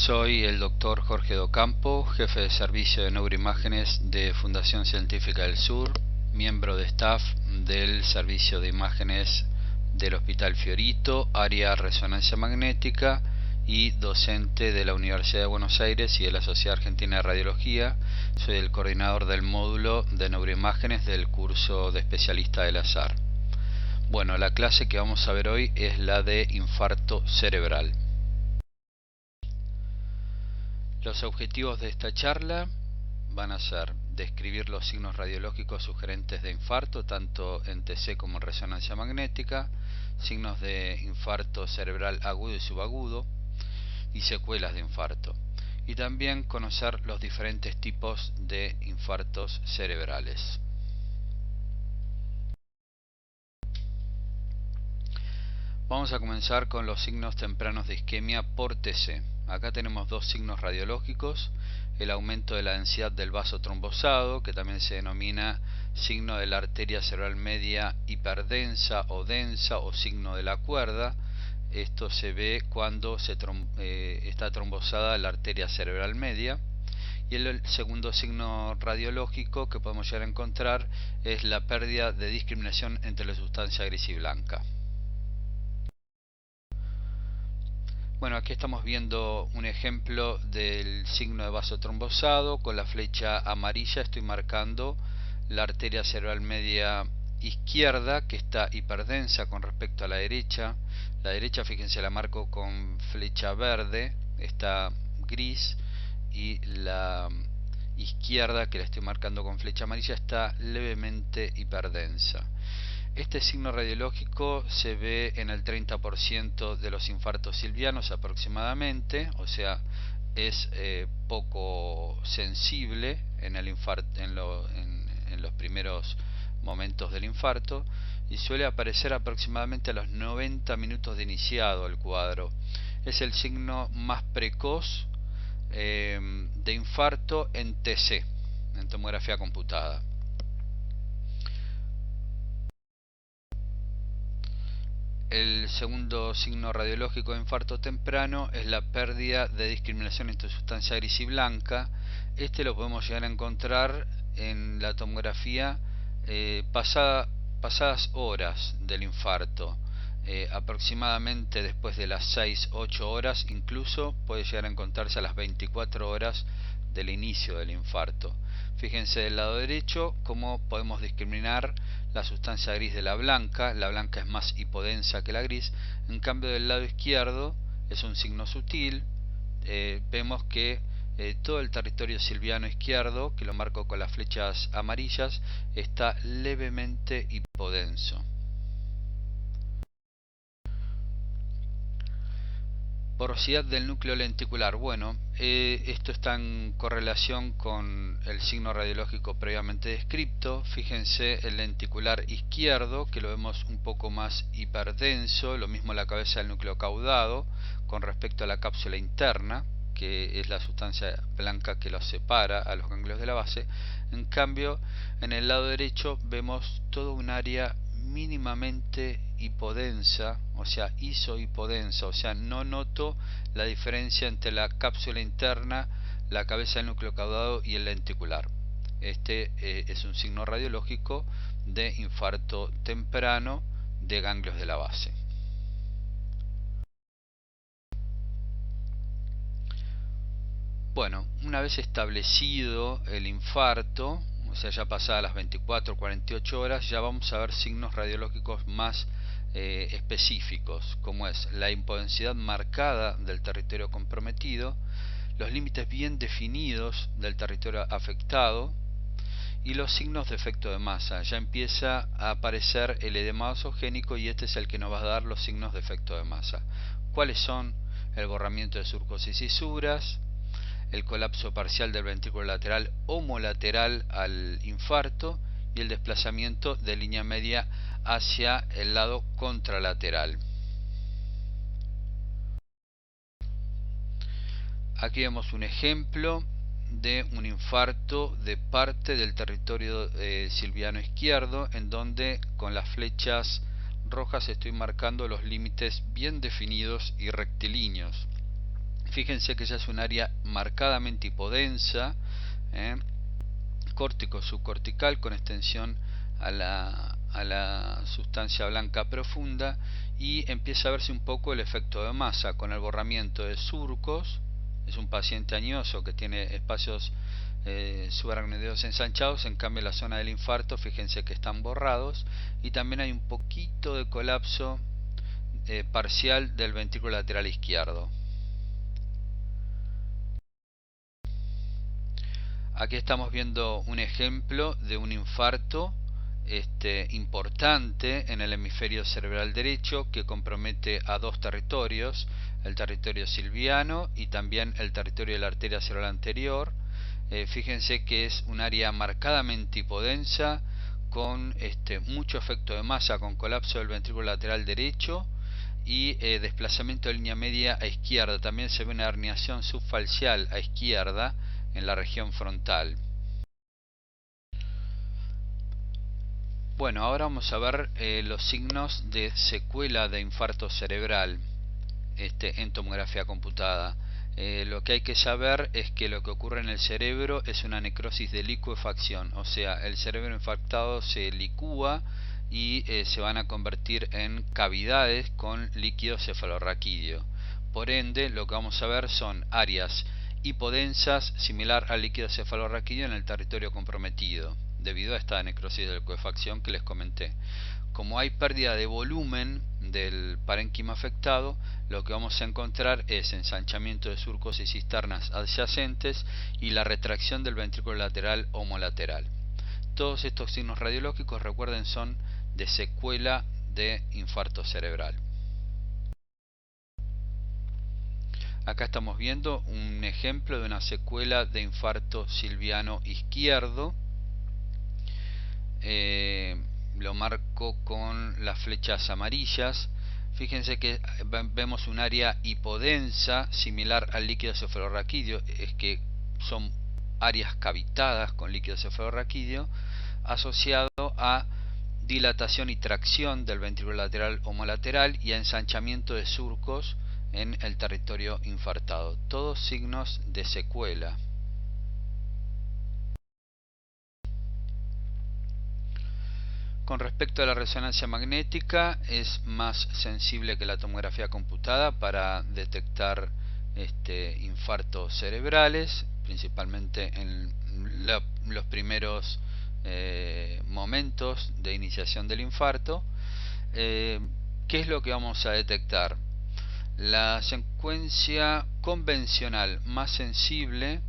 Soy el doctor Jorge Docampo, jefe de servicio de neuroimágenes de Fundación Científica del Sur, miembro de staff del servicio de imágenes del Hospital Fiorito, área resonancia magnética, y docente de la Universidad de Buenos Aires y de la Sociedad Argentina de Radiología. Soy el coordinador del módulo de neuroimágenes del curso de especialista del SAR. Bueno, la clase que vamos a ver hoy es la de infarto cerebral. Los objetivos de esta charla van a ser describir los signos radiológicos sugerentes de infarto, tanto en TC como en resonancia magnética, signos de infarto cerebral agudo y subagudo, y secuelas de infarto, y también conocer los diferentes tipos de infartos cerebrales. Vamos a comenzar con los signos tempranos de isquemia por TC. Acá tenemos dos signos radiológicos: el aumento de la densidad del vaso trombosado, que también se denomina signo de la arteria cerebral media hiperdensa o densa, o signo de la cuerda. Esto se ve cuando está trombosada la arteria cerebral media. Y el segundo signo radiológico que podemos llegar a encontrar es la pérdida de discriminación entre la sustancia gris y blanca. Bueno, aquí estamos viendo un ejemplo del signo de vaso trombosado. Con la flecha amarilla estoy marcando la arteria cerebral media izquierda, que está hiperdensa con respecto a la derecha. La derecha, fíjense, la marco con flecha verde, está gris, y la izquierda, que la estoy marcando con flecha amarilla, está levemente hiperdensa. Este signo radiológico se ve en el 30% de los infartos silvianos aproximadamente, o sea, es poco sensible en los primeros momentos del infarto, y suele aparecer aproximadamente a los 90 minutos de iniciado el cuadro. Es el signo más precoz de infarto en TC, en tomografía computada. El segundo signo radiológico de infarto temprano es la pérdida de discriminación entre sustancia gris y blanca. Este lo podemos llegar a encontrar en la tomografía pasadas horas del infarto, aproximadamente después de las 6-8 horas, incluso puede llegar a encontrarse a las 24 horas del inicio del infarto. Fíjense del lado derecho cómo podemos discriminar la sustancia gris de la blanca. La blanca es más hipodensa que la gris. En cambio, del lado izquierdo es un signo sutil. Vemos que todo el territorio silviano izquierdo, que lo marco con las flechas amarillas, está levemente hipodenso. Porosidad del núcleo lenticular. Bueno, esto está en correlación con el signo radiológico previamente descrito. Fíjense el lenticular izquierdo, que lo vemos un poco más hiperdenso. Lo mismo la cabeza del núcleo caudado con respecto a la cápsula interna, que es la sustancia blanca que los separa a los ganglios de la base. En cambio, en el lado derecho vemos todo un área mínimamente hipodensa, o sea, isohipodensa, o sea, no noto la diferencia entre la cápsula interna, la cabeza del núcleo caudado y el lenticular. Este es un signo radiológico de infarto temprano de ganglios de la base. Bueno, una vez establecido el infarto, o sea, ya pasadas las 24 o 48 horas, ya vamos a ver signos radiológicos más específicos, como es la hipodensidad marcada del territorio comprometido, los límites bien definidos del territorio afectado y los signos de efecto de masa. Ya empieza a aparecer el edema vasogénico, y este es el que nos va a dar los signos de efecto de masa. ¿Cuáles son? El borramiento de surcos y cisuras, el colapso parcial del ventrículo lateral homolateral al infarto y el desplazamiento de línea media hacia el lado contralateral. Aquí vemos un ejemplo de un infarto de parte del territorio silviano izquierdo, en donde con las flechas rojas estoy marcando los límites bien definidos y rectilíneos. Fíjense que ya es un área marcadamente hipodensa, córtico subcortical con extensión a la sustancia blanca profunda, y empieza a verse un poco el efecto de masa con el borramiento de surcos. Es un paciente añoso que tiene espacios subaracnoideos ensanchados, en cambio la zona del infarto, fíjense que están borrados, y también hay un poquito de colapso parcial del ventrículo lateral izquierdo. Aquí estamos viendo un ejemplo de un infarto importante en el hemisferio cerebral derecho, que compromete a dos territorios, el territorio silviano y también el territorio de la arteria cerebral anterior. Fíjense que es un área marcadamente hipodensa, con mucho efecto de masa, con colapso del ventrículo lateral derecho y desplazamiento de línea media a izquierda. También se ve una herniación subfalcial a izquierda en la región frontal. Bueno, ahora vamos a ver los signos de secuela de infarto cerebral en tomografía computada. Lo que hay que saber es que lo que ocurre en el cerebro es una necrosis de licuefacción, o sea, el cerebro infartado se licúa y se van a convertir en cavidades con líquido cefalorraquídeo. Por ende, lo que vamos a ver son áreas hipodensas similar al líquido cefalorraquídeo en el territorio comprometido, debido a esta necrosis de licuefacción que les comenté. Como hay pérdida de volumen del parénquima afectado, lo que vamos a encontrar es ensanchamiento de surcos y cisternas adyacentes y la retracción del ventrículo lateral homolateral. Todos estos signos radiológicos, recuerden, son de secuela de infarto cerebral. Acá estamos viendo un ejemplo de una secuela de infarto silviano izquierdo. Lo marco con las flechas amarillas. Fíjense que vemos un área hipodensa similar al líquido cefalorraquídeo, es que son áreas cavitadas con líquido cefalorraquídeo, asociado a dilatación y tracción del ventrículo lateral homolateral y a ensanchamiento de surcos en el territorio infartado. Todos signos de secuela. Con respecto a la resonancia magnética, es más sensible que la tomografía computada para detectar infartos cerebrales, principalmente en los primeros momentos de iniciación del infarto. ¿Qué es lo que vamos a detectar? La secuencia convencional más sensible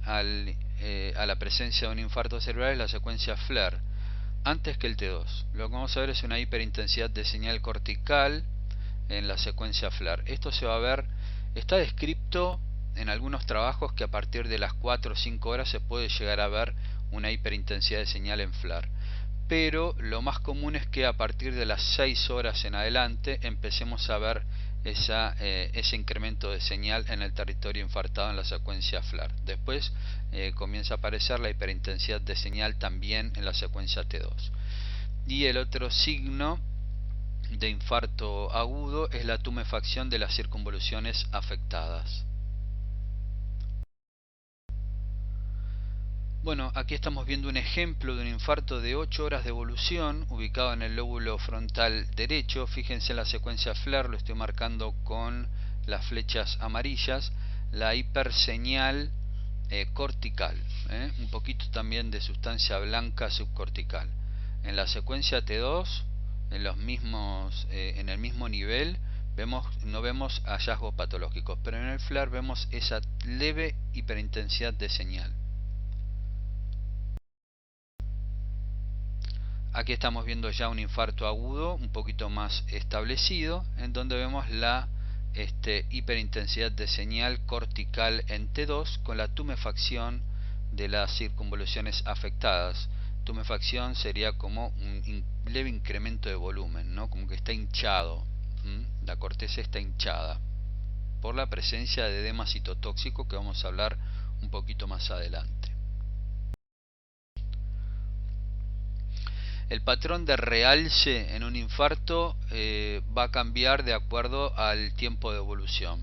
a la presencia de un infarto cerebral es la secuencia FLAIR, antes que el T2. Lo que vamos a ver es una hiperintensidad de señal cortical en la secuencia FLAIR. Esto se va a ver, está descrito en algunos trabajos que a partir de las 4 o 5 horas se puede llegar a ver una hiperintensidad de señal en FLAIR. Pero lo más común es que a partir de las 6 horas en adelante empecemos a ver ese incremento de señal en el territorio infartado en la secuencia FLAIR. Después comienza a aparecer la hiperintensidad de señal también en la secuencia T2. Y el otro signo de infarto agudo es la tumefacción de las circunvoluciones afectadas. Bueno, aquí estamos viendo un ejemplo de un infarto de 8 horas de evolución ubicado en el lóbulo frontal derecho. Fíjense en la secuencia FLAIR, lo estoy marcando con las flechas amarillas, la hiperseñal cortical, un poquito también de sustancia blanca subcortical. En la secuencia T2, en el mismo nivel, no vemos hallazgos patológicos, pero en el FLAIR vemos esa leve hiperintensidad de señal. Aquí estamos viendo ya un infarto agudo un poquito más establecido, en donde vemos la hiperintensidad de señal cortical en T2 con la tumefacción de las circunvoluciones afectadas. Tumefacción sería como un leve incremento de volumen, ¿no? Como que está hinchado, la corteza está hinchada por la presencia de edema citotóxico, que vamos a hablar un poquito más adelante. El patrón de realce en un infarto va a cambiar de acuerdo al tiempo de evolución.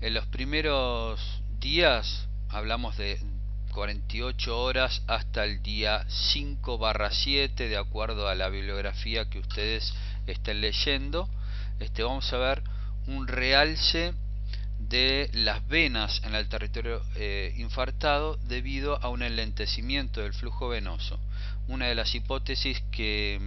En los primeros días, hablamos de 48 horas hasta el día 5/7, de acuerdo a la bibliografía que ustedes estén leyendo, vamos a ver un realce de las venas en el territorio infartado debido a un enlentecimiento del flujo venoso. Una de las hipótesis que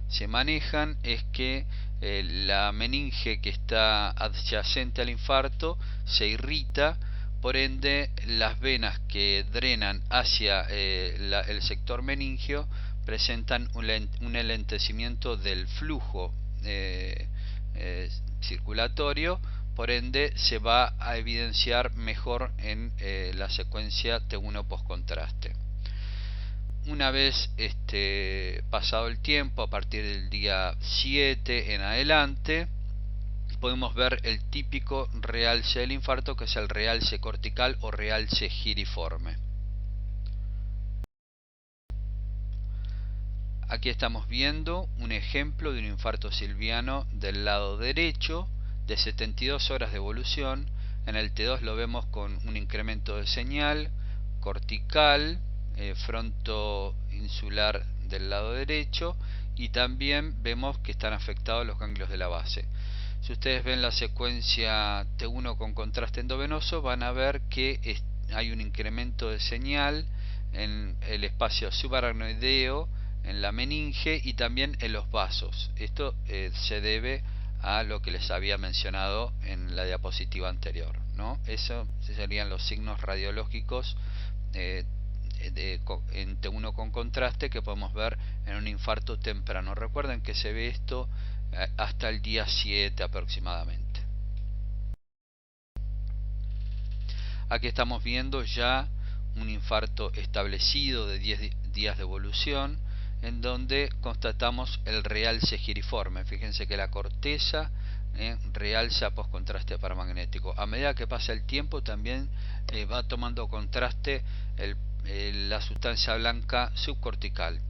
se manejan es que la meninge que está adyacente al infarto se irrita, por ende las venas que drenan hacia el sector meningio presentan un enlentecimiento del flujo circulatorio, por ende se va a evidenciar mejor en la secuencia T1 postcontraste. Una vez pasado el tiempo, a partir del día 7 en adelante, podemos ver el típico realce del infarto, que es el realce cortical o realce giriforme. Aquí estamos viendo un ejemplo de un infarto silviano del lado derecho de 72 horas de evolución. En el T2 lo vemos con un incremento de señal cortical, frontoinsular del lado derecho, y también vemos que están afectados los ganglios de la base. Si ustedes ven la secuencia T1 con contraste endovenoso, van a ver que hay un incremento de señal en el espacio subaracnoideo, en la meninge y también en los vasos. Esto se debe a lo que les había mencionado en la diapositiva anterior, ¿no? Eso serían los signos radiológicos en T1 con contraste que podemos ver en un infarto temprano. Recuerden que se ve esto hasta el día 7 aproximadamente. Aquí estamos viendo ya un infarto establecido de 10 días de evolución, en donde constatamos el realce giriforme. Fíjense que la corteza realza postcontraste paramagnético. A medida que pasa el tiempo también va tomando contraste la sustancia blanca subcortical.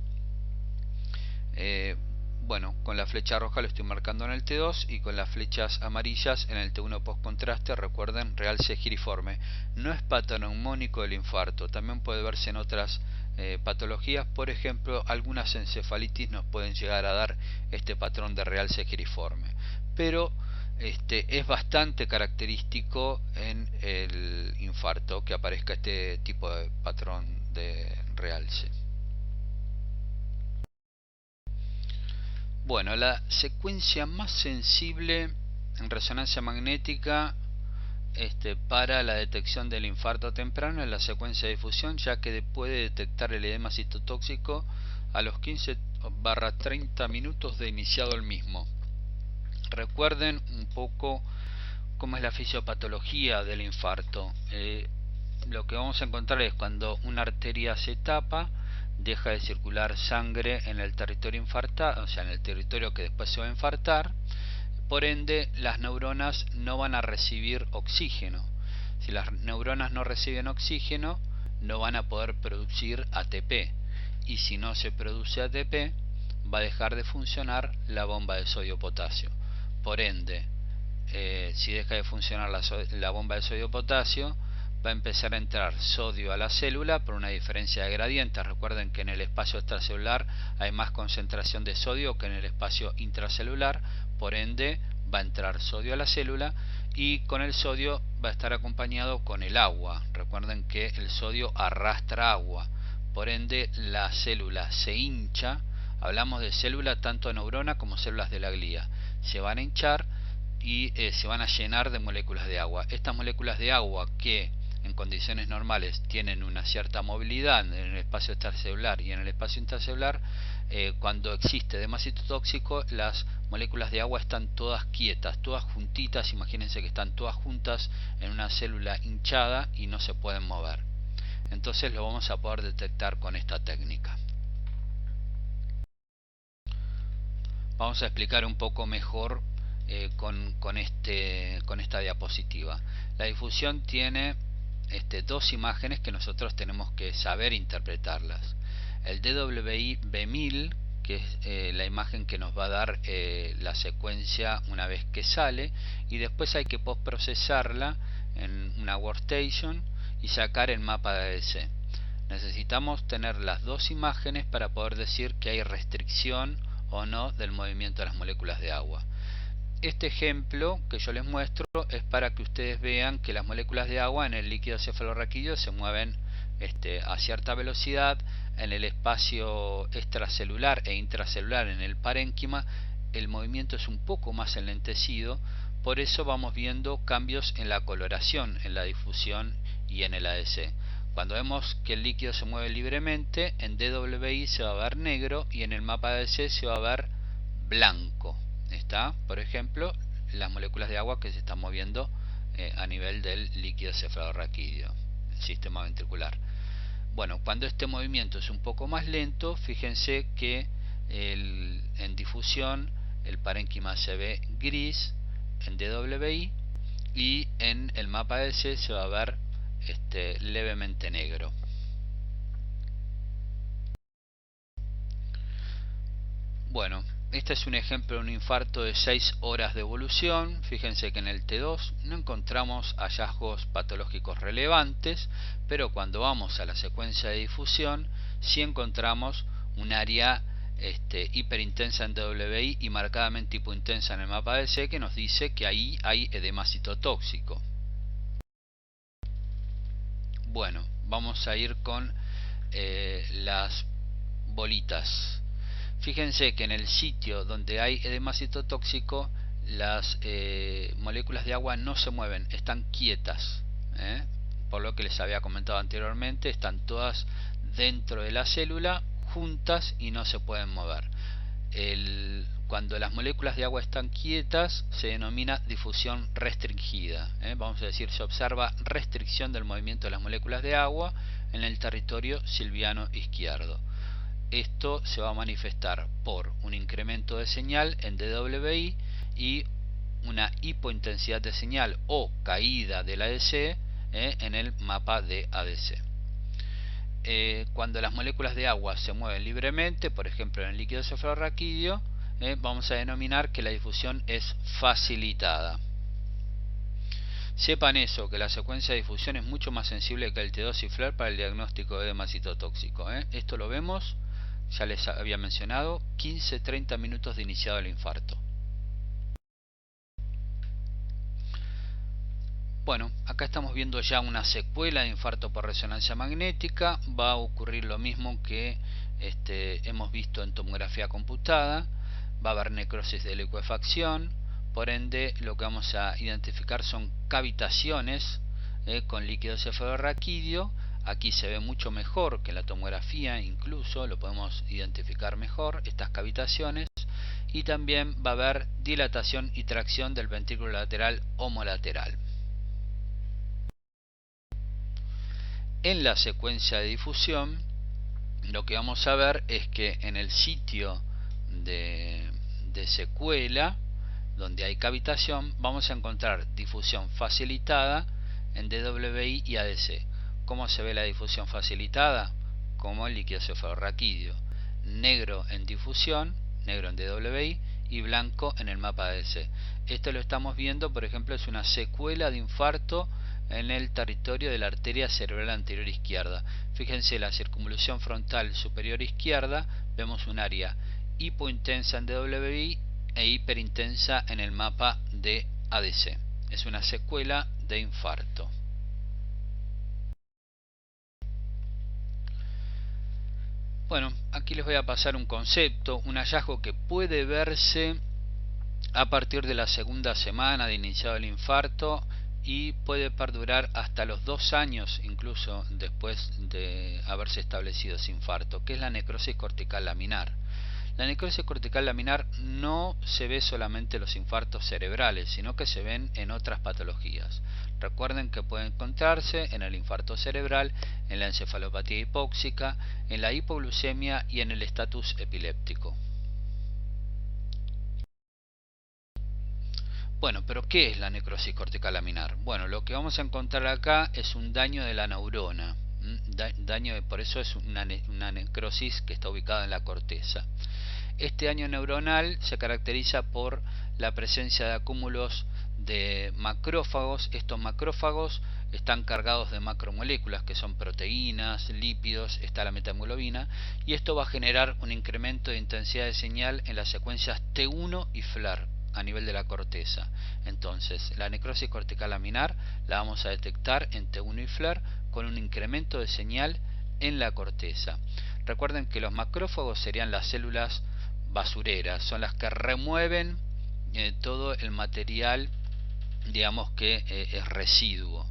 Bueno, con la flecha roja lo estoy marcando en el T2 y con las flechas amarillas en el T1 postcontraste. Recuerden, realce giriforme. No es patoneumónico el infarto, también puede verse en otras patologías. Por ejemplo, algunas encefalitis nos pueden llegar a dar este patrón de realce giriforme, pero es bastante característico en el infarto que aparezca este tipo de patrón de realce. Bueno, la secuencia más sensible en resonancia magnética para la detección del infarto temprano es la secuencia de difusión, ya que puede detectar el edema citotóxico a los 15/30 minutos de iniciado el mismo. Recuerden un poco cómo es la fisiopatología del infarto. Lo que vamos a encontrar es cuando una arteria se tapa, deja de circular sangre en el territorio infartado, o sea, en el territorio que después se va a infartar. Por ende, las neuronas no van a recibir oxígeno. Si las neuronas no reciben oxígeno, no van a poder producir ATP. Y si no se produce ATP, va a dejar de funcionar la bomba de sodio-potasio. Por ende, si deja de funcionar la bomba de sodio-potasio, va a empezar a entrar sodio a la célula por una diferencia de gradiente. Recuerden que en el espacio extracelular hay más concentración de sodio que en el espacio intracelular, por ende va a entrar sodio a la célula, y con el sodio va a estar acompañado con el agua. Recuerden que el sodio arrastra agua, por ende la célula se hincha. Hablamos de célula tanto de neurona como células de la glía. Se van a hinchar y se van a llenar de moléculas de agua. Estas moléculas de agua, que en condiciones normales tienen una cierta movilidad en el espacio extracelular y en el espacio intracelular, cuando existe edema citotóxico, las moléculas de agua están todas quietas, todas juntitas. Imagínense que están todas juntas en una célula hinchada y no se pueden mover. Entonces lo vamos a poder detectar con esta técnica. Vamos a explicar un poco mejor con esta diapositiva. La difusión tiene dos imágenes que nosotros tenemos que saber interpretarlas. El DWI B1000, que es la imagen que nos va a dar la secuencia una vez que sale, y después hay que postprocesarla una workstation y sacar el mapa de ADC. Necesitamos tener las dos imágenes para poder decir que hay restricción o no del movimiento de las moléculas de agua. Este ejemplo que yo les muestro es para que ustedes vean que las moléculas de agua en el líquido cefalorraquídeo se mueven a cierta velocidad. En el espacio extracelular e intracelular, en el parénquima, el movimiento es un poco más enlentecido. Por eso vamos viendo cambios en la coloración, en la difusión y en el ADC. Cuando vemos que el líquido se mueve libremente, en DWI se va a ver negro y en el mapa ADC se va a ver blanco. Está, por ejemplo, las moléculas de agua que se están moviendo a nivel del líquido cefalorraquídeo, el sistema ventricular. Bueno, cuando este movimiento es un poco más lento, fíjense que en difusión el parénquima se ve gris en DWI y en el mapa ADC se va a ver levemente negro. Bueno, este es un ejemplo de un infarto de 6 horas de evolución. Fíjense que en el T2 no encontramos hallazgos patológicos relevantes, pero cuando vamos a la secuencia de difusión sí encontramos un área hiperintensa en DWI y marcadamente hipointensa en el mapa ADC, que nos dice que ahí hay edema citotóxico. Bueno, vamos a ir con las bolitas. Fíjense que en el sitio donde hay edema citotóxico, las moléculas de agua no se mueven, están quietas, por lo que les había comentado anteriormente, están todas dentro de la célula, juntas y no se pueden mover. Cuando las moléculas de agua están quietas se denomina difusión restringida. Vamos a decir, se observa restricción del movimiento de las moléculas de agua en el territorio silviano izquierdo. Esto se va a manifestar por un incremento de señal en DWI y una hipointensidad de señal o caída del ADC en el mapa de ADC. Cuando las moléculas de agua se mueven libremente, por ejemplo en el líquido cefalorraquídeo, vamos a denominar que la difusión es facilitada. Sepan eso, que la secuencia de difusión es mucho más sensible que el T2 y FLAIR para el diagnóstico de edema citotóxico. Esto lo vemos, ya les había mencionado, 15-30 minutos de iniciado el infarto. Bueno, acá estamos viendo ya una secuela de infarto por resonancia magnética. Va a ocurrir lo mismo que hemos visto en tomografía computada. Va a haber necrosis de licuefacción. Por ende, lo que vamos a identificar son cavitaciones con líquido cefalorraquídeo. Aquí se ve mucho mejor que en la tomografía, incluso lo podemos identificar mejor, estas cavitaciones. Y también va a haber dilatación y tracción del ventrículo lateral homolateral. En la secuencia de difusión, lo que vamos a ver es que en el sitio de secuela, donde hay cavitación, vamos a encontrar difusión facilitada en DWI y ADC. ¿Cómo se ve la difusión facilitada? Como el líquido cefalorraquídeo. Negro en difusión, negro en DWI y blanco en el mapa ADC. Esto lo estamos viendo, por ejemplo, es una secuela de infarto en el territorio de la arteria cerebral anterior izquierda. Fíjense, la circunvolución frontal superior izquierda, vemos un área hipointensa en DWI e hiperintensa en el mapa de ADC. Es una secuela de infarto. Bueno, aquí les voy a pasar un concepto, un hallazgo que puede verse a partir de la segunda semana de iniciado el infarto y puede perdurar hasta los 2 años incluso después de haberse establecido ese infarto, que es la necrosis cortical laminar. La necrosis cortical laminar no se ve solamente en los infartos cerebrales, sino que se ven en otras patologías. Recuerden que puede encontrarse en el infarto cerebral, en la encefalopatía hipóxica, en la hipoglucemia y en el estatus epiléptico. Bueno, pero ¿qué es la necrosis cortical laminar? Bueno, lo que vamos a encontrar acá es un daño de la neurona. Por eso es una necrosis que está ubicada en la corteza. Este daño neuronal se caracteriza por la presencia de acúmulos de macrófagos. Estos macrófagos están cargados de macromoléculas que son proteínas, lípidos, está la metahemoglobina, y esto va a generar un incremento de intensidad de señal en las secuencias T1 y FLAIR a nivel de la corteza. Entonces, la necrosis cortical laminar la vamos a detectar en T1 y FLAIR con un incremento de señal en la corteza. Recuerden que los macrófagos serían las células basureras, son las que remueven todo el material, digamos que es residuo.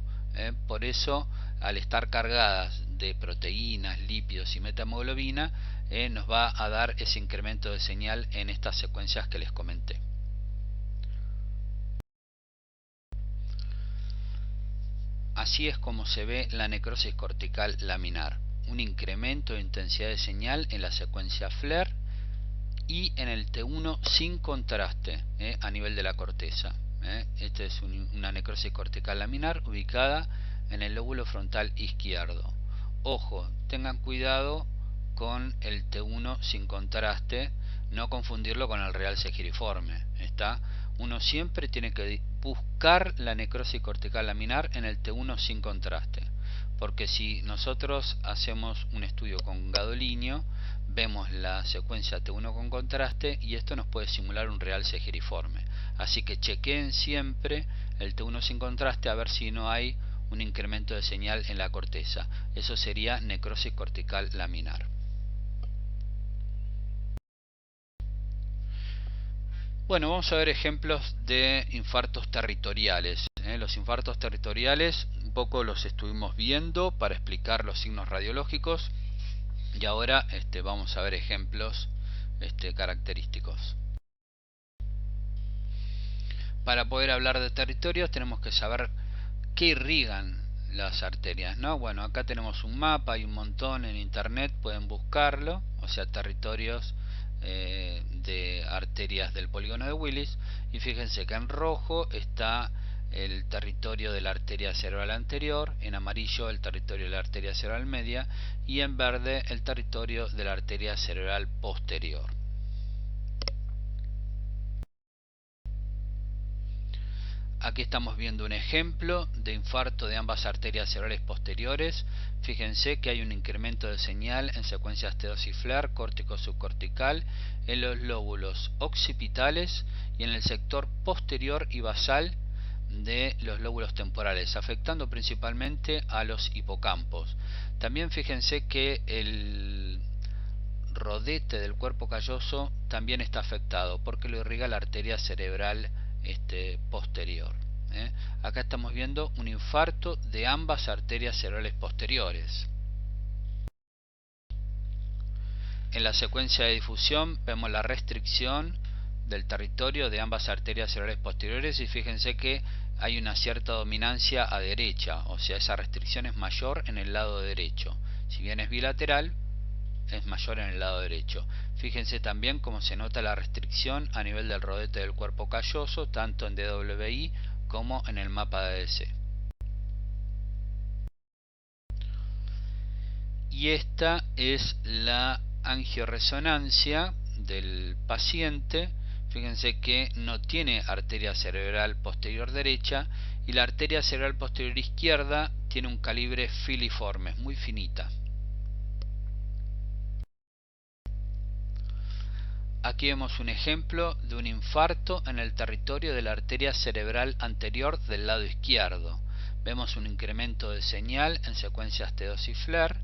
Por eso, al estar cargadas de proteínas, lípidos y metahemoglobina, nos va a dar ese incremento de señal en estas secuencias que les comenté. Así es como se ve la necrosis cortical laminar, un incremento de intensidad de señal en la secuencia FLAIR y en el T1 sin contraste a nivel de la corteza. Esta es una necrosis cortical laminar ubicada en el lóbulo frontal izquierdo. Ojo, tengan cuidado con el T1 sin contraste, no confundirlo con el real segiriforme. Uno siempre tiene que buscar la necrosis cortical laminar en el T1 sin contraste, porque si nosotros hacemos un estudio con gadolinio, vemos la secuencia T1 con contraste y esto nos puede simular un real segiriforme. Así que chequeen siempre el T1 sin contraste a ver si no hay un incremento de señal en la corteza. Eso sería necrosis cortical laminar. Bueno, vamos a ver ejemplos de infartos territoriales. Los infartos territoriales un poco los estuvimos viendo para explicar los signos radiológicos y ahora vamos a ver ejemplos característicos. Para poder hablar de territorios tenemos que saber qué irrigan las arterias, ¿no? Bueno, acá tenemos un mapa, hay un montón en internet, pueden buscarlo, o sea, territorios de arterias del polígono de Willis, y fíjense que en rojo está el territorio de la arteria cerebral anterior, en amarillo el territorio de la arteria cerebral media y en verde el territorio de la arteria cerebral posterior. Aquí estamos viendo un ejemplo de infarto de ambas arterias cerebrales posteriores. Fíjense que hay un incremento de señal en secuencias T2 y FLAIR córtico subcortical en los lóbulos occipitales y en el sector posterior y basal de los lóbulos temporales, afectando principalmente a los hipocampos. También fíjense que el rodete del cuerpo calloso también está afectado porque lo irriga la arteria cerebral posterior. Acá estamos viendo un infarto de ambas arterias cerebrales posteriores. En la secuencia de difusión vemos la restricción del territorio de ambas arterias cerebrales posteriores y fíjense que hay una cierta dominancia a derecha, o sea, esa restricción es mayor en el lado derecho. Si bien es bilateral, es mayor en el lado derecho. Fíjense también cómo se nota la restricción a nivel del rodete del cuerpo calloso, tanto en DWI como en el mapa de ADC. Y esta es la angioresonancia del paciente. Fíjense que no tiene arteria cerebral posterior derecha y la arteria cerebral posterior izquierda tiene un calibre filiforme, muy finita. Aquí vemos un ejemplo de un infarto en el territorio de la arteria cerebral anterior del lado izquierdo. Vemos un incremento de señal en secuencias T2 y FLAIR,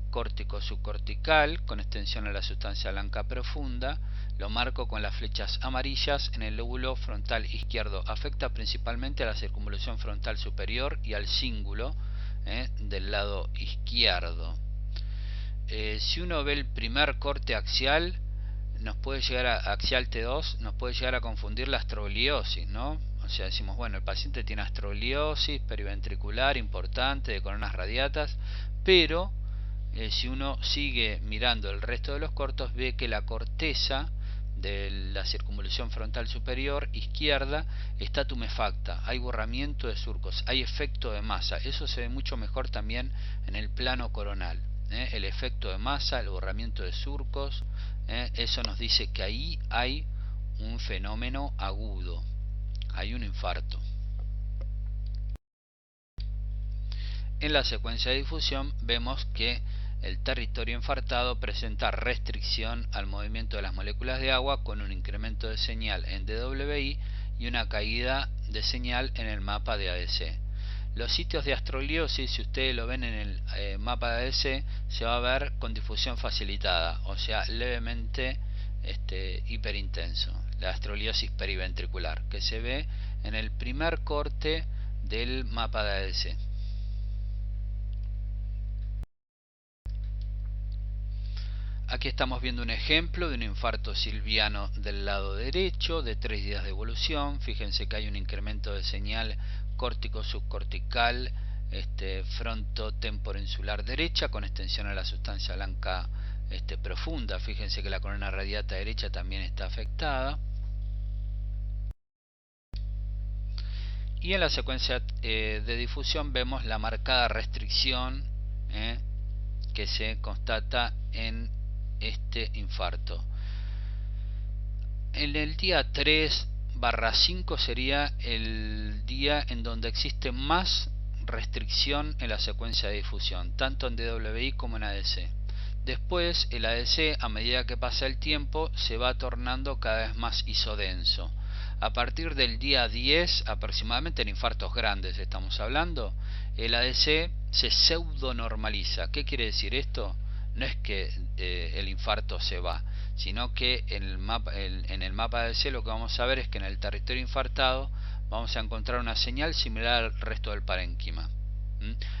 córtico subcortical con extensión a la sustancia blanca profunda. Lo marco con las flechas amarillas en el lóbulo frontal izquierdo. Afecta principalmente a la circunvolución frontal superior y al cíngulo del lado izquierdo. Si uno ve el primer corte axial, nos puede llegar axial T2, nos puede llegar a confundir la astrogliosis, ¿no? O sea, decimos, bueno, el paciente tiene astrogliosis periventricular importante de coronas radiatas, pero si uno sigue mirando el resto de los cortos, ve que la corteza de la circunvolución frontal superior izquierda está tumefacta, hay borramiento de surcos, hay efecto de masa. Eso se ve mucho mejor también en el plano coronal. El efecto de masa, el borramiento de surcos, eso nos dice que ahí hay un fenómeno agudo, hay un infarto. En la secuencia de difusión vemos que el territorio infartado presenta restricción al movimiento de las moléculas de agua con un incremento de señal en DWI y una caída de señal en el mapa de ADC. Los sitios de astroliosis, si ustedes lo ven en el mapa de ADC, se va a ver con difusión facilitada, o sea, levemente hiperintenso. La astroliosis periventricular, que se ve en el primer corte del mapa de ADC. Aquí estamos viendo un ejemplo de un infarto silviano del lado derecho de 3 días de evolución. Fíjense que hay un incremento de señal córtico-subcortical frontotemporoinsular derecha con extensión a la sustancia blanca profunda. Fíjense que la corona radiata derecha también está afectada. Y en la secuencia de difusión vemos la marcada restricción que se constata en este infarto. En el día 3/5 sería el día en donde existe más restricción en la secuencia de difusión, tanto en DWI como en ADC. Después el ADC, a medida que pasa el tiempo, se va tornando cada vez más isodenso. A partir del día 10 aproximadamente, en infartos grandes estamos hablando, el ADC se pseudo normaliza. ¿Qué quiere decir esto? No es que el infarto se va, sino que en el mapa de ADC lo que vamos a ver es que en el territorio infartado vamos a encontrar una señal similar al resto del parénquima.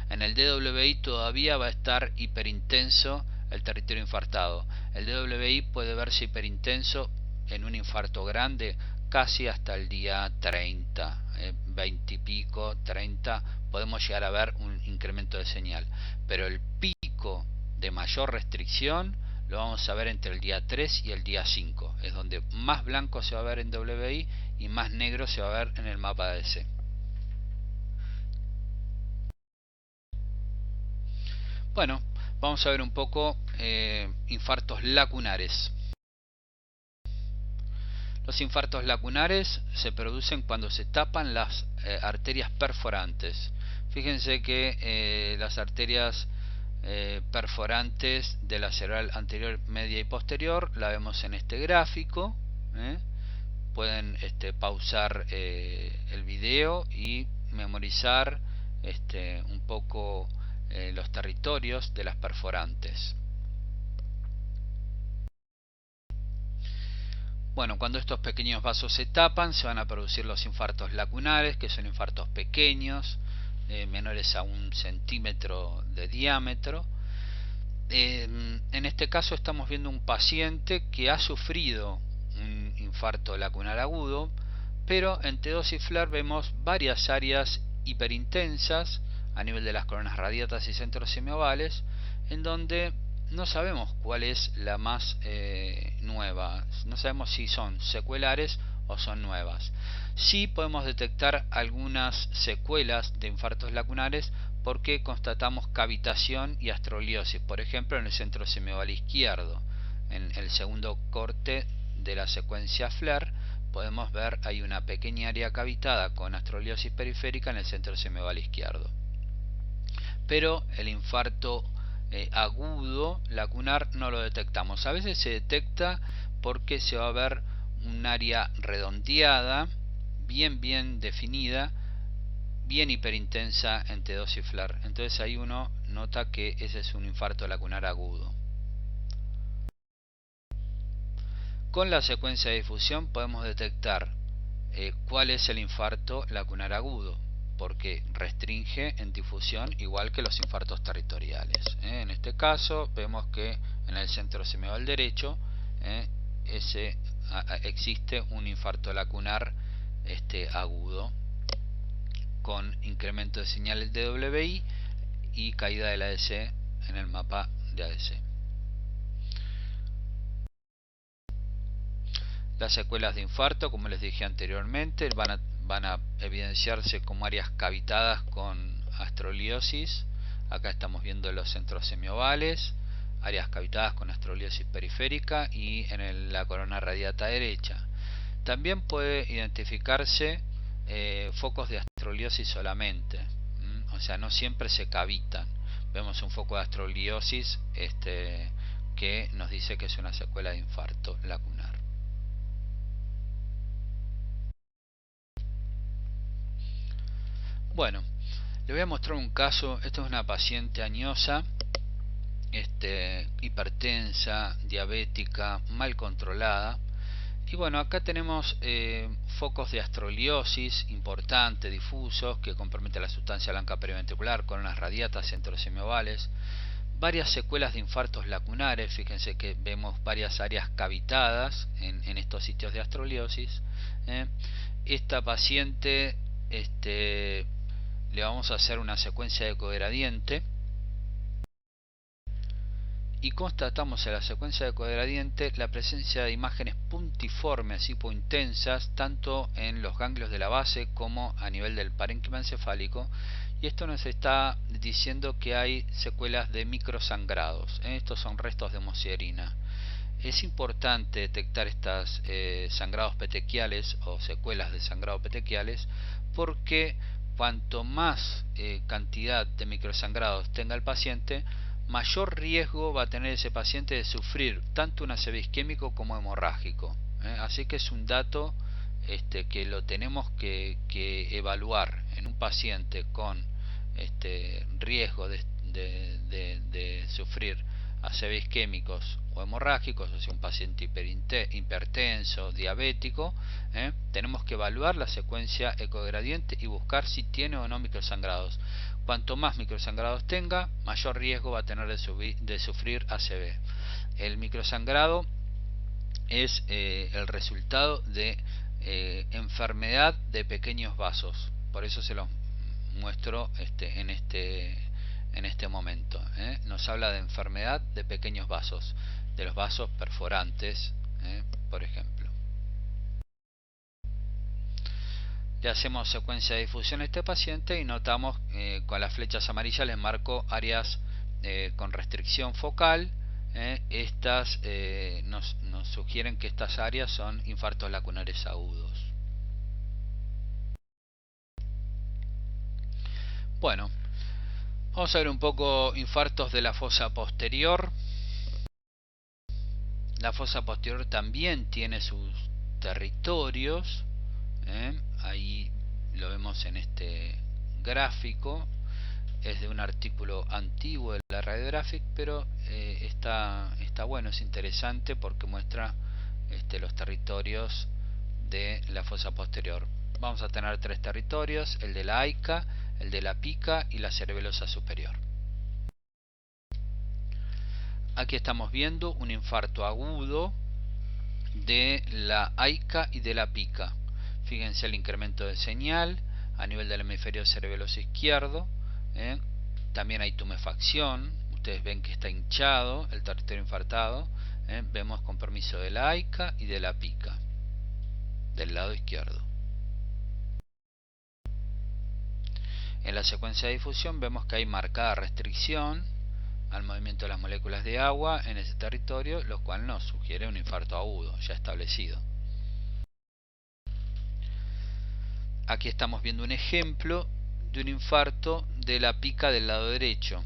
En el DWI todavía va a estar hiperintenso el territorio infartado. El DWI puede verse hiperintenso en un infarto grande casi hasta el día 30, 20 y pico, 30, podemos llegar a ver un incremento de señal, pero el pico de mayor restricción lo vamos a ver entre el día 3 y el día 5, es donde más blanco se va a ver en WI y más negro se va a ver en el mapa de ADC. Bueno, vamos a ver un poco infartos lacunares. Los infartos lacunares se producen cuando se tapan las arterias perforantes. Fíjense que las arterias perforantes de la cerebral anterior, media y posterior la vemos en este gráfico. Pueden pausar el video y memorizar un poco los territorios de las perforantes. Bueno, cuando estos pequeños vasos se tapan, se van a producir los infartos lacunares, que son infartos pequeños, menores a 1 centímetro de diámetro. En este caso estamos viendo un paciente que ha sufrido un infarto lacunar agudo, pero en T2 y FLAIR vemos varias áreas hiperintensas a nivel de las coronas radiatas y centros semiovales, en donde no sabemos cuál es la más nueva, no sabemos si son secuelares o son nuevas. Sí podemos detectar algunas secuelas de infartos lacunares porque constatamos cavitación y astroliosis, por ejemplo en el centro semioval izquierdo. En el segundo corte de la secuencia FLAIR podemos ver hay una pequeña área cavitada con astroliosis periférica en el centro semioval izquierdo. Pero el infarto agudo lacunar no lo detectamos. A veces se detecta porque se va a ver un área redondeada, bien definida, bien hiperintensa en T2 y FLAIR. Entonces ahí uno nota que ese es un infarto lacunar agudo. Con la secuencia de difusión podemos detectar cuál es el infarto lacunar agudo, porque restringe en difusión igual que los infartos territoriales. En este caso vemos que en el centro semioval derecho existe un infarto lacunar agudo con incremento de señales de DWI y caída del ADC en el mapa de ADC. Las secuelas de infarto, como les dije anteriormente, van a evidenciarse como áreas cavitadas con astroliosis. Acá estamos viendo los centros semiovales, áreas cavitadas con astroliosis periférica y en la corona radiata derecha. También puede identificarse focos de astroliosis solamente, o sea, no siempre se cavitan. Vemos un foco de astrogliosis que nos dice que es una secuela de infarto lacunar. Bueno, le voy a mostrar un caso. Esta es una paciente añosa, hipertensa, diabética, mal controlada. Y bueno, acá tenemos focos de astrogliosis importantes, difusos, que comprometen la sustancia blanca periventricular, coronas radiatas, centros semiovales, varias secuelas de infartos lacunares. Fíjense que vemos varias áreas cavitadas en estos sitios de astrogliosis. Esta paciente le vamos a hacer una secuencia de ecogradiente y constatamos en la secuencia de ecogradiente la presencia de imágenes puntiformes hipointensas tanto en los ganglios de la base como a nivel del parénquima encefálico, y esto nos está diciendo que hay secuelas de microsangrados. Estos son restos de hemosiderina. Es importante detectar estos sangrados petequiales o secuelas de sangrado petequiales, porque cuanto más cantidad de microsangrados tenga el paciente, mayor riesgo va a tener ese paciente de sufrir tanto un ACV isquémico como hemorrágico. Así que es un dato que lo tenemos que evaluar en un paciente con riesgo de sufrir ACV isquémicos o hemorrágicos, o sea, un paciente hipertenso, diabético. Tenemos que evaluar la secuencia ecogradiente y buscar si tiene o no microsangrados. Cuanto más microsangrados tenga, mayor riesgo va a tener de sufrir ACV. El microsangrado es el resultado de enfermedad de pequeños vasos. Por eso se los muestro en este momento. Nos habla de enfermedad de pequeños vasos, de los vasos perforantes, por ejemplo. Le hacemos secuencia de difusión a este paciente y notamos con las flechas amarillas les marco áreas con restricción focal. Estas nos sugieren que estas áreas son infartos lacunares agudos. Bueno, vamos a ver un poco infartos de la fosa posterior. La fosa posterior también tiene sus territorios. Ahí lo vemos en este gráfico. Es de un artículo antiguo de la Radiographic, pero está bueno, es interesante porque muestra los territorios de la fosa posterior. Vamos a tener tres territorios: el de la AICA, el de la pica y la cerebelosa superior. Aquí estamos viendo un infarto agudo de la AICA y de la pica. Fíjense el incremento de señal a nivel del hemisferio cerebeloso izquierdo. También hay tumefacción. Ustedes ven que está hinchado el territorio infartado. Vemos compromiso de la AICA y de la pica del lado izquierdo. En la secuencia de difusión vemos que hay marcada restricción al movimiento de las moléculas de agua en ese territorio, lo cual nos sugiere un infarto agudo ya establecido. Aquí estamos viendo un ejemplo de un infarto de la pica del lado derecho.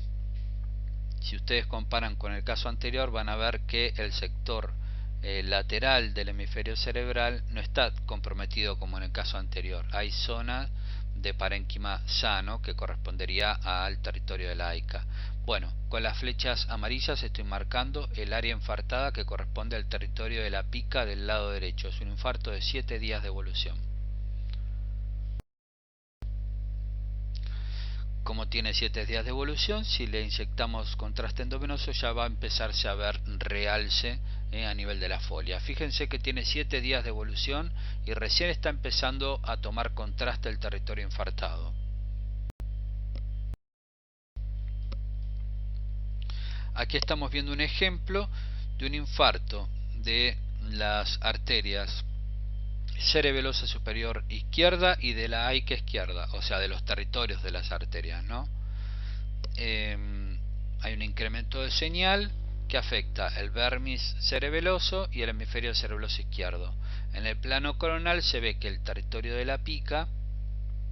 Si ustedes comparan con el caso anterior, van a ver que el sector lateral del hemisferio cerebral no está comprometido como en el caso anterior. Hay zona de parénquima sano que correspondería al territorio de la AICA. Bueno, con las flechas amarillas estoy marcando el área infartada que corresponde al territorio de la pica del lado derecho. Es un infarto de 7 días de evolución. Como tiene 7 días de evolución, si le inyectamos contraste endovenoso ya va a empezarse a ver realce a nivel de la folia. Fíjense que tiene 7 días de evolución y recién está empezando a tomar contraste el territorio infartado. Aquí estamos viendo un ejemplo de un infarto de las arterias cerebelosa superior izquierda y de la AICA izquierda, o sea, de los territorios de las arterias, ¿no? Hay un incremento de señal que afecta el vermis cerebeloso y el hemisferio cerebeloso izquierdo. En el plano coronal se ve que el territorio de la pica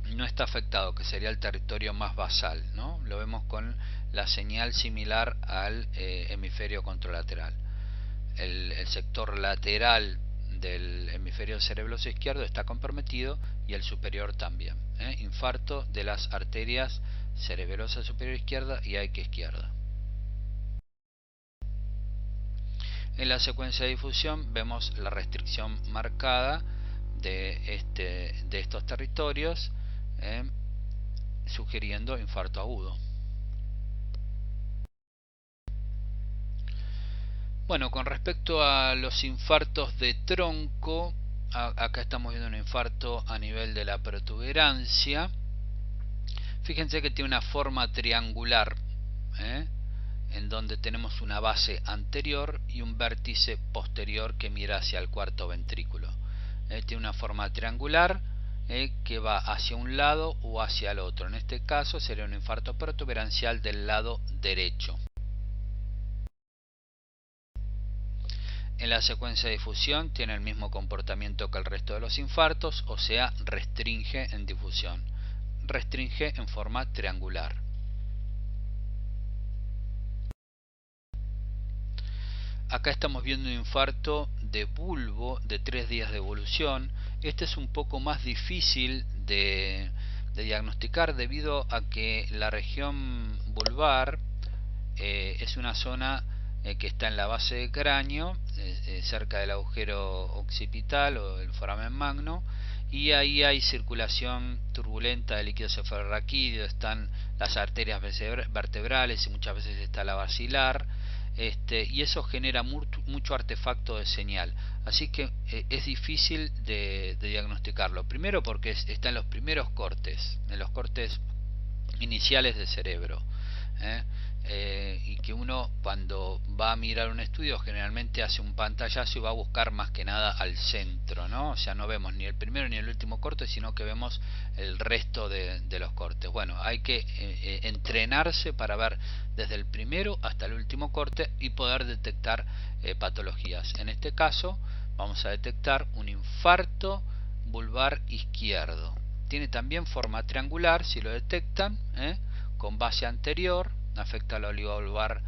no está afectado, que sería el territorio más basal, ¿no? Lo vemos con la señal similar al hemisferio contralateral. El sector lateral del hemisferio cerebroso izquierdo está comprometido y el superior también. Infarto de las arterias cerebrosa superior izquierda y AIQ izquierda. En la secuencia de difusión vemos la restricción marcada de estos territorios, sugiriendo infarto agudo. Bueno, con respecto a los infartos de tronco, acá estamos viendo un infarto a nivel de la protuberancia. Fíjense que tiene una forma triangular, en donde tenemos una base anterior y un vértice posterior que mira hacia el cuarto ventrículo. Tiene una forma triangular que va hacia un lado o hacia el otro. En este caso sería un infarto protuberancial del lado derecho. En la secuencia de difusión tiene el mismo comportamiento que el resto de los infartos, o sea, restringe en difusión. Restringe en forma triangular. Acá estamos viendo un infarto de bulbo de 3 días de evolución. Este es un poco más difícil de diagnosticar debido a que la región vulvar es una zona que está en la base del cráneo, cerca del agujero occipital o el foramen magno, y ahí hay circulación turbulenta de líquido cefalorraquídeo, están las arterias vertebrales y muchas veces está la basilar, y eso genera mucho artefacto de señal, así que es difícil de diagnosticarlo, primero porque está en los primeros cortes, en los cortes iniciales del cerebro, y que uno cuando va a mirar un estudio generalmente hace un pantallazo y va a buscar más que nada al centro, ¿no? O sea, no vemos ni el primero ni el último corte, sino que vemos el resto de los cortes. Bueno, hay que entrenarse para ver desde el primero hasta el último corte y poder detectar patologías. En este caso vamos a detectar un infarto vulvar izquierdo. Tiene también forma triangular, si lo detectan, con base anterior, afecta al olivo vulvar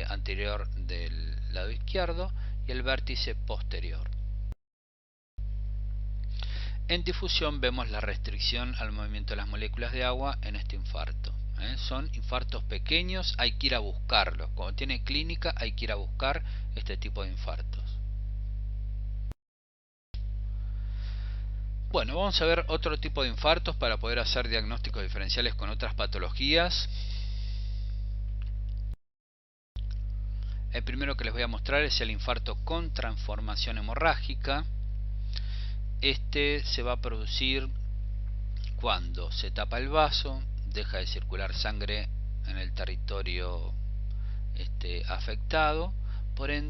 anterior del lado izquierdo y el vértice posterior. En difusión vemos la restricción al movimiento de las moléculas de agua en este infarto. Son infartos pequeños, hay que ir a buscarlos. Cuando tiene clínica hay que ir a buscar este tipo de infartos. Bueno, vamos a ver otro tipo de infartos para poder hacer diagnósticos diferenciales con otras patologías. El primero que les voy a mostrar es el infarto con transformación hemorrágica. Este se va a producir cuando se tapa el vaso, deja de circular sangre en el territorio afectado,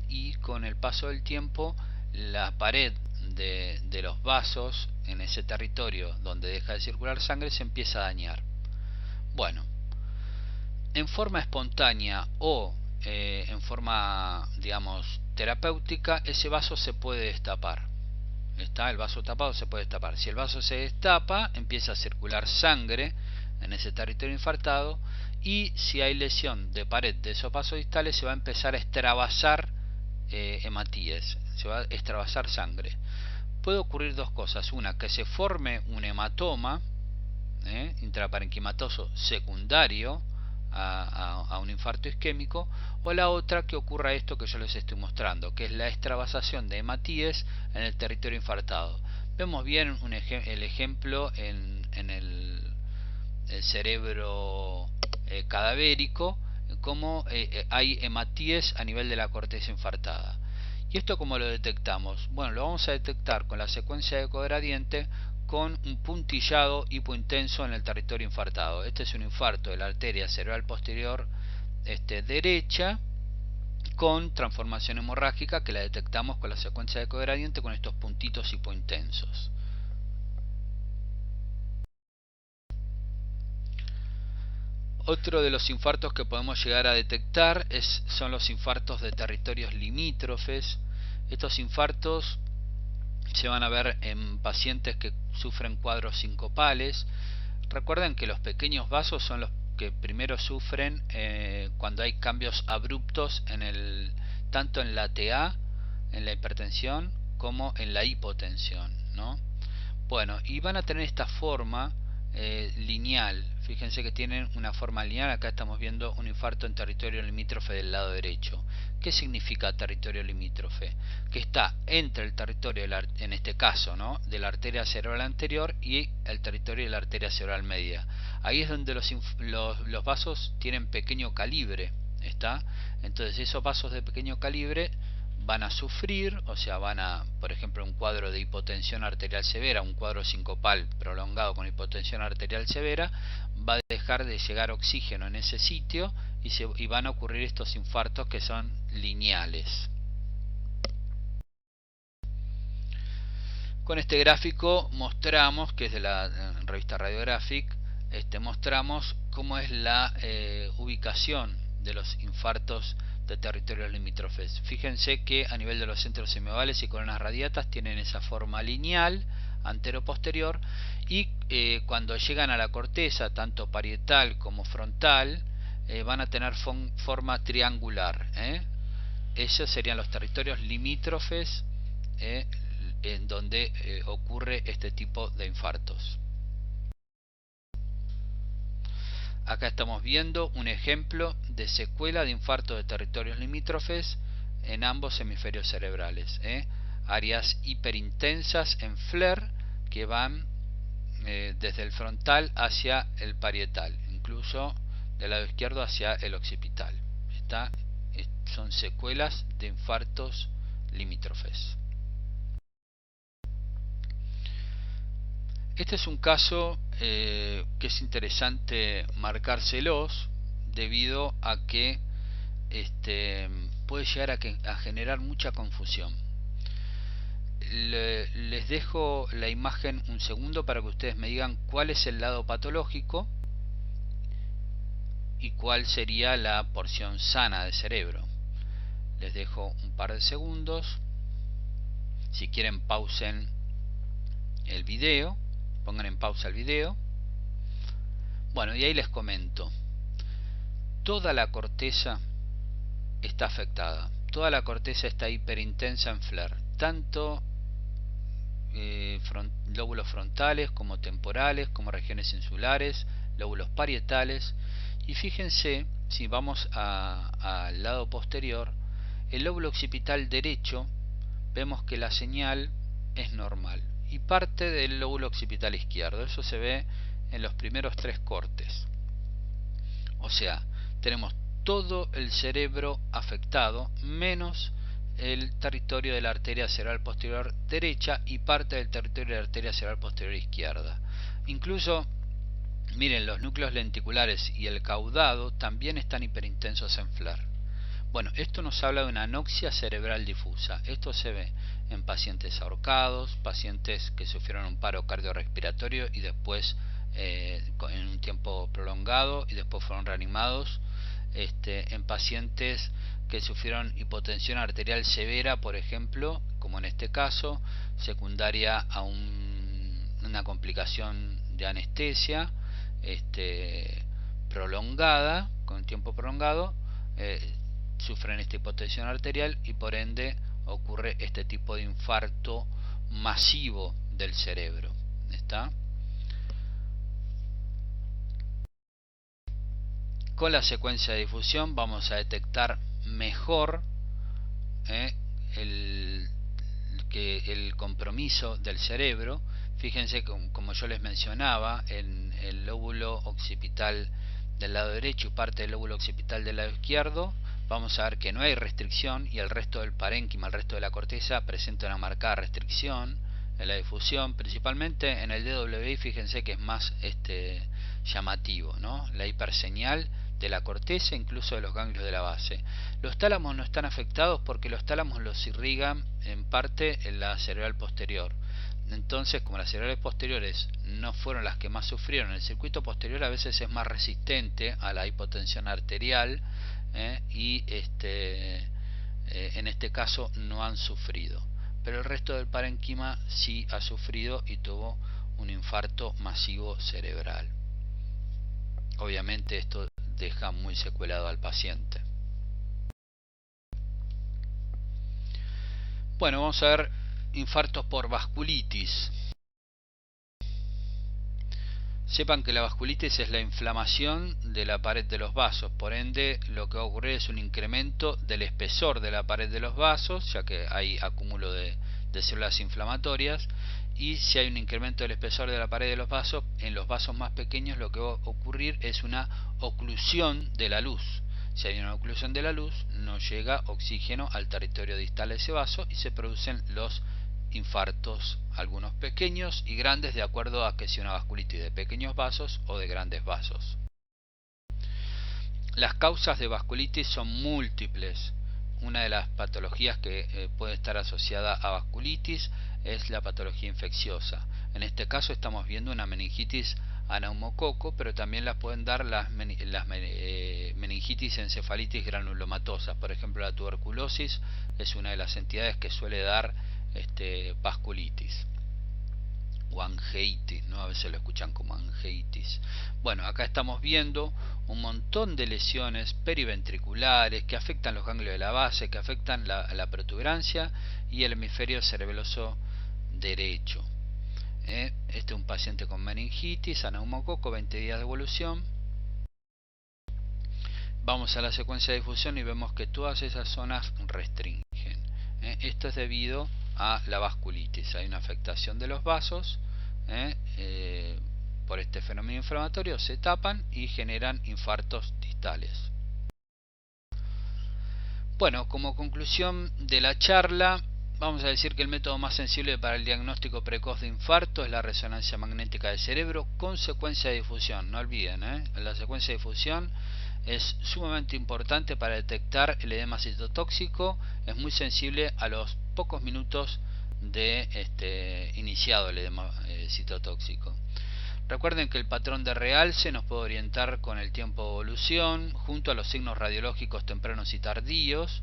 y con el paso del tiempo la pared de los vasos en ese territorio donde deja de circular sangre se empieza a dañar. Bueno, en forma espontánea o en forma, digamos, terapéutica, ese vaso se puede destapar. El vaso tapado se puede destapar. Si el vaso se destapa, empieza a circular sangre en ese territorio infartado, y si hay lesión de pared de esos vasos distales, se va a empezar a extravasar hematíes, se va a extravasar sangre. Puede ocurrir dos cosas: una, que se forme un hematoma intraparenquimatoso secundario a un infarto isquémico, o la otra, que ocurra esto que yo les estoy mostrando, que es la extravasación de hematíes en el territorio infartado. Vemos bien el ejemplo en el cerebro cadavérico, como hay hematíes a nivel de la corteza infartada. ¿Y esto cómo lo detectamos? Bueno, lo vamos a detectar con la secuencia de cogradiente con un puntillado hipointenso en el territorio infartado. Este es un infarto de la arteria cerebral posterior derecha con transformación hemorrágica, que la detectamos con la secuencia de cogradiente con estos puntitos hipointensos. Otro de los infartos que podemos llegar a detectar son los infartos de territorios limítrofes. Estos infartos se van a ver en pacientes que sufren cuadros sincopales. Recuerden que los pequeños vasos son los que primero sufren cuando hay cambios abruptos tanto en la TA, en la hipertensión, como en la hipotensión, ¿no? Bueno, y van a tener esta forma lineal. Fíjense que tienen una forma lineal. Acá estamos viendo un infarto en territorio limítrofe del lado derecho. ¿Qué significa territorio limítrofe? Que está entre el territorio, en este caso, ¿no?, de la arteria cerebral anterior y el territorio de la arteria cerebral media. Ahí es donde los vasos tienen pequeño calibre, ¿está? Entonces esos vasos de pequeño calibre van a sufrir, o sea, por ejemplo, un cuadro de hipotensión arterial severa, un cuadro sincopal prolongado con hipotensión arterial severa, va a dejar de llegar oxígeno en ese sitio y van a ocurrir estos infartos que son lineales. Con este gráfico mostramos, que es de la revista Radiographic, mostramos cómo es la ubicación de los infartos de territorios limítrofes. Fíjense que a nivel de los centros semiovales y coronas radiatas tienen esa forma lineal antero-posterior, y cuando llegan a la corteza, tanto parietal como frontal, van a tener forma triangular. Esos serían los territorios limítrofes en donde ocurre este tipo de infartos. Acá estamos viendo un ejemplo de secuela de infarto de territorios limítrofes en ambos hemisferios cerebrales. Áreas hiperintensas en FLAIR que van desde el frontal hacia el parietal, incluso del lado izquierdo hacia el occipital. Son secuelas de infartos limítrofes. Este es un caso que es interesante marcárselos, debido a que puede llegar a generar mucha confusión. Les dejo la imagen un segundo para que ustedes me digan cuál es el lado patológico y cuál sería la porción sana del cerebro. Les dejo un par de segundos. Si quieren, pausen el video. Pongan en pausa el video. Bueno, y ahí les comento. Toda la corteza está afectada. Toda la corteza está hiperintensa en FLAIR. Tanto lóbulos frontales como temporales, como regiones insulares, lóbulos parietales. Y fíjense, si vamos al lado posterior, el lóbulo occipital derecho, vemos que la señal es normal, y parte del lóbulo occipital izquierdo. Eso se ve en los primeros 3 cortes. O sea, tenemos todo el cerebro afectado, menos el territorio de la arteria cerebral posterior derecha y parte del territorio de la arteria cerebral posterior izquierda. Incluso, miren, los núcleos lenticulares y el caudado también están hiperintensos en FLAIR. Bueno, esto nos habla de una anoxia cerebral difusa. Esto se ve en pacientes ahorcados, pacientes que sufrieron un paro cardiorrespiratorio y después en un tiempo prolongado y después fueron reanimados, en pacientes que sufrieron hipotensión arterial severa, por ejemplo, como en este caso, secundaria a una complicación de anestesia prolongada, con tiempo prolongado, sufren esta hipotensión arterial y por ende ocurre este tipo de infarto masivo del cerebro. ¿Está? Con la secuencia de difusión vamos a detectar mejor el compromiso del cerebro. Fíjense que, como yo les mencionaba, en el lóbulo occipital del lado derecho y parte del lóbulo occipital del lado izquierdo, vamos a ver que no hay restricción, y el resto del parénquima, el resto de la corteza, presenta una marcada restricción en la difusión, principalmente en el DWI. Fíjense que es más llamativo, ¿no?, la hiperseñal de la corteza, incluso de los ganglios de la base. Los tálamos no están afectados porque los tálamos los irrigan en parte en la cerebral posterior. Entonces, como las cerebrales posteriores no fueron las que más sufrieron, el circuito posterior a veces es más resistente a la hipotensión arterial, y en este caso no han sufrido. pero el resto del parénquima sí ha sufrido y tuvo un infarto masivo cerebral. Obviamente esto deja muy secuelado al paciente. Bueno, vamos a ver infartos por vasculitis. Sepan que la vasculitis es la inflamación de la pared de los vasos, por ende lo que va a ocurrir es un incremento del espesor de la pared de los vasos, ya que hay acúmulo de células inflamatorias, y si hay un incremento del espesor de la pared de los vasos, en los vasos más pequeños lo que va a ocurrir es una oclusión de la luz. Si hay una oclusión de la luz, no llega oxígeno al territorio distal de ese vaso y se producen los infartos, algunos pequeños y grandes, de acuerdo a que sea una vasculitis de pequeños vasos o de grandes vasos. Las causas de vasculitis son múltiples. Una de las patologías que puede estar asociada a vasculitis es la patología infecciosa. En este caso estamos viendo una meningitis a neumococo, pero también las pueden dar las meningitis encefalitis granulomatosas. Por ejemplo, la tuberculosis es una de las entidades que suele dar vasculitis o angeitis, ¿no? A veces lo escuchan como angeitis. Bueno, acá estamos viendo un montón de lesiones periventriculares que afectan los ganglios de la base, que afectan la protuberancia y el hemisferio cerebeloso derecho. Este es un paciente con meningitis a neumococo, 20 días de evolución. Vamos a la secuencia de difusión y vemos que todas esas zonas restringen. Esto es debido a la vasculitis. Hay una afectación de los vasos por este fenómeno inflamatorio, se tapan y generan infartos distales. Bueno, como conclusión de la charla, vamos a decir que el método más sensible para el diagnóstico precoz de infarto es la resonancia magnética del cerebro con secuencia de difusión. No olviden, la secuencia de difusión es sumamente importante para detectar el edema citotóxico. Es muy sensible a los pocos minutos de iniciado el edema citotóxico. Recuerden que el patrón de realce nos puede orientar con el tiempo de evolución, junto a los signos radiológicos tempranos y tardíos,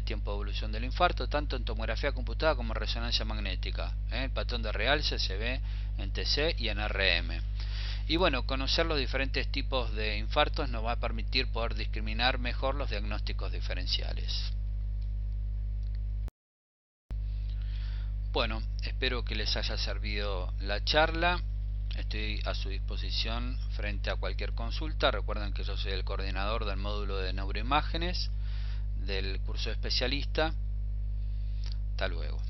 tiempo de evolución del infarto, tanto en tomografía computada como en resonancia magnética. El patrón de realce se ve en TC y en RM. Y bueno, conocer los diferentes tipos de infartos nos va a permitir poder discriminar mejor los diagnósticos diferenciales. Bueno, espero que les haya servido la charla. Estoy a su disposición frente a cualquier consulta. Recuerden que yo soy el coordinador del módulo de neuroimágenes del curso de especialista. Hasta luego.